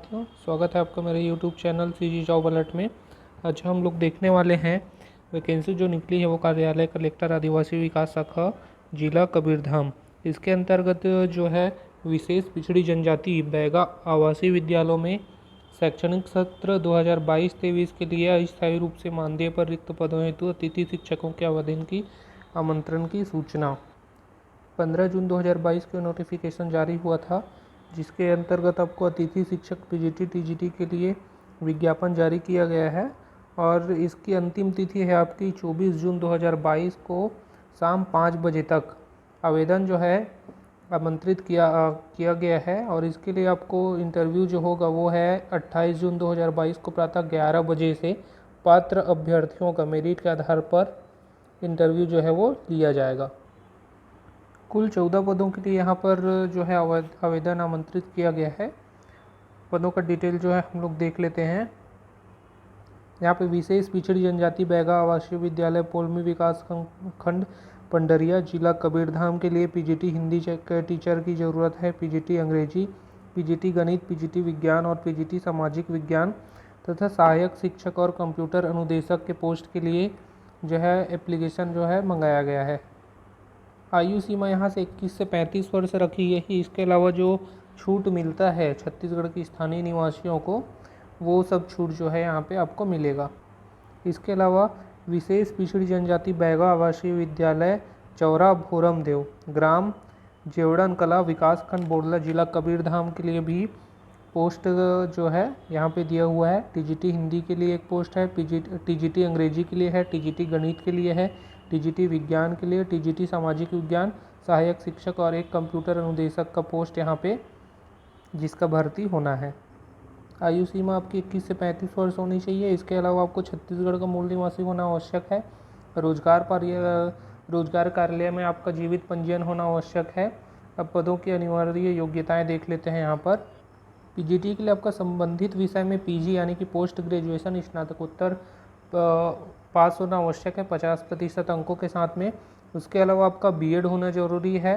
साथियों, स्वागत है आपका मेरे YouTube channel CG job alert में। आज हम लोग देखने वाले हैं वैकेंसी जो निकली है वो कार्यालय कलेक्टर आदिवासी विकास शाखा जिला कबीरधाम। इसके अंतर्गत जो है विशेष पिछड़ी जनजाति बैगा आवासीय विद्यालयों में शैक्षणिक सत्र 2022-23 के लिए अस्थायी रूप से मानदेय पर रिक्त पदों हेतु अतिथि शिक्षकों के आवेदन की आमंत्रण की सूचना 15 जून 2022 को नोटिफिकेशन जारी हुआ था, जिसके अंतर्गत आपको अतिथि शिक्षक पीजीटी टीजीटी के लिए विज्ञापन जारी किया गया है और इसकी अंतिम तिथि है आपकी 24 जून 2022 को शाम 5 बजे तक आवेदन जो है आमंत्रित किया गया है। और इसके लिए आपको इंटरव्यू जो होगा वो है 28 जून 2022 को प्रातः 11 बजे से पात्र अभ्यर्थियों का मेरिट के आधार पर इंटरव्यू जो है वो लिया जाएगा। कुल 14 पदों के लिए यहाँ पर जो है आवेदन आमंत्रित किया गया है। पदों का डिटेल जो है हम लोग देख लेते हैं। यहाँ पे विशेष पिछड़ी जनजाति बैगा आवासीय विद्यालय पोलमी विकास खंड पंडरिया जिला कबीरधाम के लिए पीजीटी हिंदी टीचर की ज़रूरत है, पीजीटी अंग्रेजी, पीजीटी गणित, पीजीटी विज्ञान और पीजीटी सामाजिक विज्ञान तथा सहायक शिक्षक और कंप्यूटर अनुदेशक के पोस्ट के लिए जो है एप्लीकेशन जो है मंगाया गया है। आयु सीमा यहाँ से 21 से 35 वर्ष रखी गई है। इसके अलावा जो छूट मिलता है छत्तीसगढ़ की स्थानीय निवासियों को, वो सब छूट जो है यहाँ पे आपको मिलेगा। इसके अलावा विशेष पिछड़ी जनजाति बैगा आवासीय विद्यालय चौरा भोरमदेव ग्राम जेवड़न कला विकास खंड बोडला जिला कबीरधाम के लिए भी पोस्ट जो है यहाँ पे दिया हुआ है। टीजीटी हिंदी के लिए एक पोस्ट है, टीजीटी अंग्रेजी के लिए है, टीजीटी गणित के लिए है, टीजीटी विज्ञान के लिए, टीजीटी सामाजिक विज्ञान, सहायक शिक्षक और एक कंप्यूटर अनुदेशक का पोस्ट यहाँ पे जिसका भर्ती होना है। आयु सीमा आपकी 21 से 35 वर्ष होनी चाहिए। इसके अलावा आपको छत्तीसगढ़ का मूल निवासी होना आवश्यक है। रोजगार कार्यालय में आपका जीवित पंजीयन होना आवश्यक है। अब पदों की अनिवार्य योग्यताएँ देख लेते हैं यहाँ पर। पीजीटी के लिए आपका संबंधित विषय में पीजी यानी कि पोस्ट ग्रेजुएशन स्नातकोत्तर पास होना आवश्यक है 50% अंकों के साथ में। उसके अलावा आपका बीएड होना जरूरी है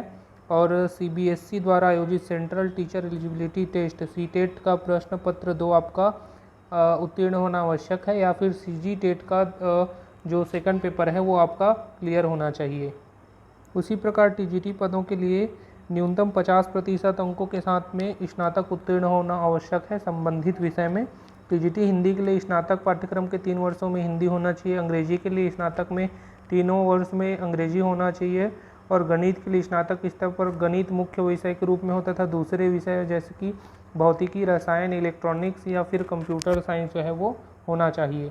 और सीबीएसई द्वारा आयोजित central teacher eligibility test CTET का प्रश्न पत्र 2 आपका उत्तीर्ण होना आवश्यक है, या फिर सीजी टेट का जो सेकंड पेपर है वो आपका क्लियर होना चाहिए। उसी प्रकार टीजीटी पदों के लिए न्यूनतम 50% अंकों के साथ में स्नातक उत्तीर्ण होना आवश्यक है संबंधित विषय में। टीजीटी हिंदी के लिए स्नातक पाठ्यक्रम के 3 वर्षों में हिंदी होना चाहिए। अंग्रेजी के लिए स्नातक में 3 वर्ष में अंग्रेजी होना चाहिए और गणित के लिए स्नातक स्तर पर गणित मुख्य विषय के रूप में होता था। दूसरे विषय जैसे कि भौतिकी, रसायन, इलेक्ट्रॉनिक्स या फिर कंप्यूटर साइंस जो है वो होना चाहिए।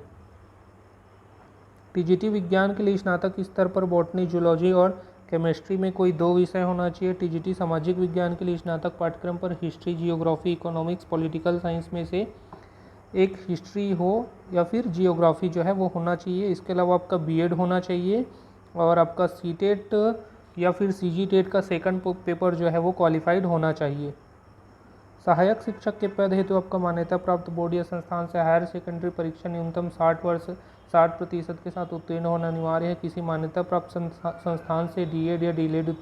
टीजीटी विज्ञान के लिए स्नातक स्तर पर बॉटनी, जूलॉजी और केमिस्ट्री में कोई 2 विषय होना चाहिए। टीजीटी सामाजिक विज्ञान के लिए स्नातक पाठ्यक्रम पर history, geography, economics, political science में से एक हिस्ट्री हो या फिर जियोग्राफी जो है वो होना चाहिए। इसके अलावा आपका बीएड होना चाहिए और आपका सीटेट या फिर सीजी टेट का सेकंड पेपर जो है वो क्वालिफाइड होना चाहिए। सहायक शिक्षक के पद हेतु आपका मान्यता प्राप्त बोर्ड या संस्थान से हायर सेकेंडरी परीक्षा न्यूनतम 60% के साथ उत्तीर्ण होना अनिवार्य है। किसी मान्यता प्राप्त संस्थान से डीएड या डीलेड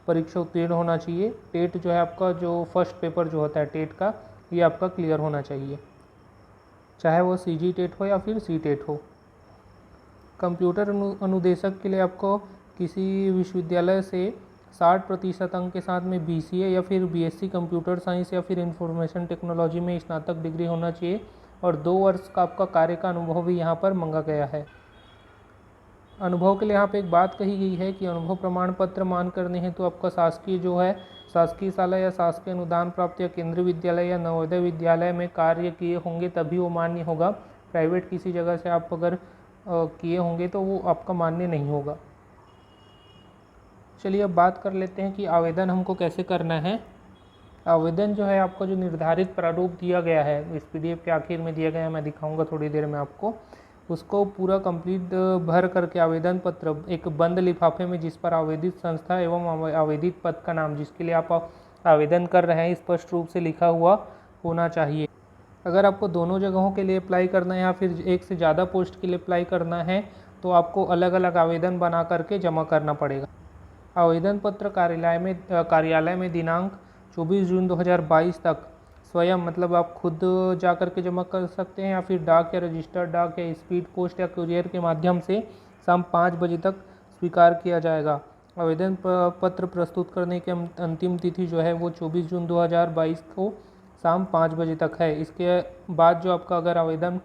परीक्षा उत्तीर्ण होना चाहिए। टेट जो है आपका जो फर्स्ट पेपर जो होता है टेट का, ये आपका क्लियर होना चाहिए, चाहे वो सीजी टेट हो या फिर सी टेट हो। कंप्यूटर अनुदेशक के लिए आपको किसी विश्वविद्यालय से 60% अंक के साथ में बीसीए या फिर बीएससी कंप्यूटर साइंस या फिर इंफॉर्मेशन टेक्नोलॉजी में स्नातक डिग्री होना चाहिए और 2 वर्ष का आपका कार्य का अनुभव भी यहाँ पर मांगा गया है। अनुभव के लिए यहाँ पे एक बात कही गई है कि अनुभव प्रमाण पत्र मान करने हैं तो आपका शासकीय जो है शासकीय शाला या शासकीय अनुदान प्राप्त या केंद्रीय विद्यालय या नवोदय विद्यालय में कार्य किए होंगे तभी वो मान्य होगा। प्राइवेट किसी जगह से आप अगर किए होंगे तो वो आपका मान्य नहीं होगा। चलिए अब बात कर लेते हैं कि आवेदन हमको कैसे करना है। आवेदन जो है आपको जो निर्धारित प्रारूप दिया गया है इस पीडीएफ के आखिर में दिया गया है, मैं दिखाऊंगा थोड़ी देर में आपको, उसको पूरा कंप्लीट भर करके आवेदन पत्र एक बंद लिफाफे में जिस पर आवेदित संस्था एवं आवेदित पद का नाम जिसके लिए आप आवेदन कर रहे हैं स्पष्ट रूप से लिखा हुआ होना चाहिए। अगर आपको दोनों जगहों के लिए अप्लाई करना है या फिर एक से ज़्यादा पोस्ट के लिए अप्लाई करना है तो आपको अलग अलग आवेदन बना करके जमा करना पड़ेगा। आवेदन पत्र कार्यालय में दिनांक 24 जून 2022 तक स्वयं मतलब आप खुद जा कर के जमा कर सकते हैं, या फिर डाक या रजिस्टर्ड डाक या स्पीड पोस्ट या कुरियर के माध्यम से शाम 5 बजे तक स्वीकार किया जाएगा। आवेदन पत्र प्रस्तुत करने की अंतिम तिथि जो है वो 24 जून 2022 को शाम 5 बजे तक है। इसके बाद जो आपका अगर आवेदन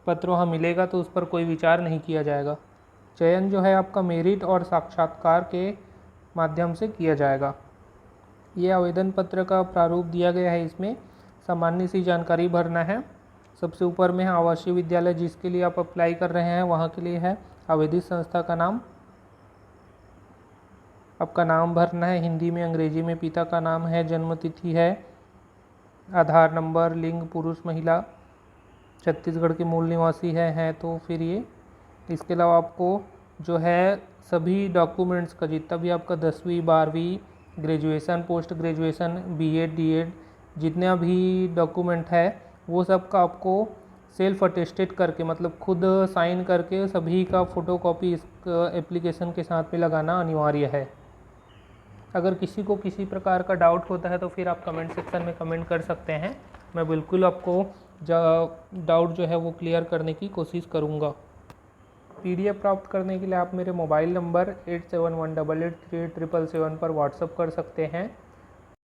पत्र वहाँ मिलेगा तो उस पर कोई विचार नहीं किया जाएगा। चयन जो है आपका मेरिट और साक्षात्कार के माध्यम से किया जाएगा। ये आवेदन पत्र का प्रारूप दिया गया है। इसमें सामान्य सी जानकारी भरना है। सबसे ऊपर में है आवासीय विद्यालय जिसके लिए आप अप्लाई कर रहे हैं वहाँ के लिए है, आवेदित संस्था का नाम, आपका नाम भरना है हिंदी में अंग्रेजी में, पिता का नाम है, जन्म तिथि है, आधार नंबर, लिंग पुरुष महिला, छत्तीसगढ़ के मूल निवासी है तो फिर ये। इसके अलावा आपको जो है सभी डॉक्यूमेंट्स का जितना भी आपका 10वीं 12वीं graduation, post graduation, BEd DEd जितना भी डॉक्यूमेंट है वो सब का आपको सेल्फ अटेस्टेड करके मतलब खुद साइन करके सभी का फ़ोटोकॉपी इस एप्लीकेशन के साथ में लगाना अनिवार्य है। अगर किसी को किसी प्रकार का डाउट होता है तो फिर आप कमेंट सेक्शन में कमेंट कर सकते हैं। मैं बिल्कुल आपको डाउट जो है वो क्लियर करने की कोशिश करूँगा। PDF प्राप्त करने के लिए आप मेरे मोबाइल नंबर 8718838777 पर व्हाट्सअप कर सकते हैं।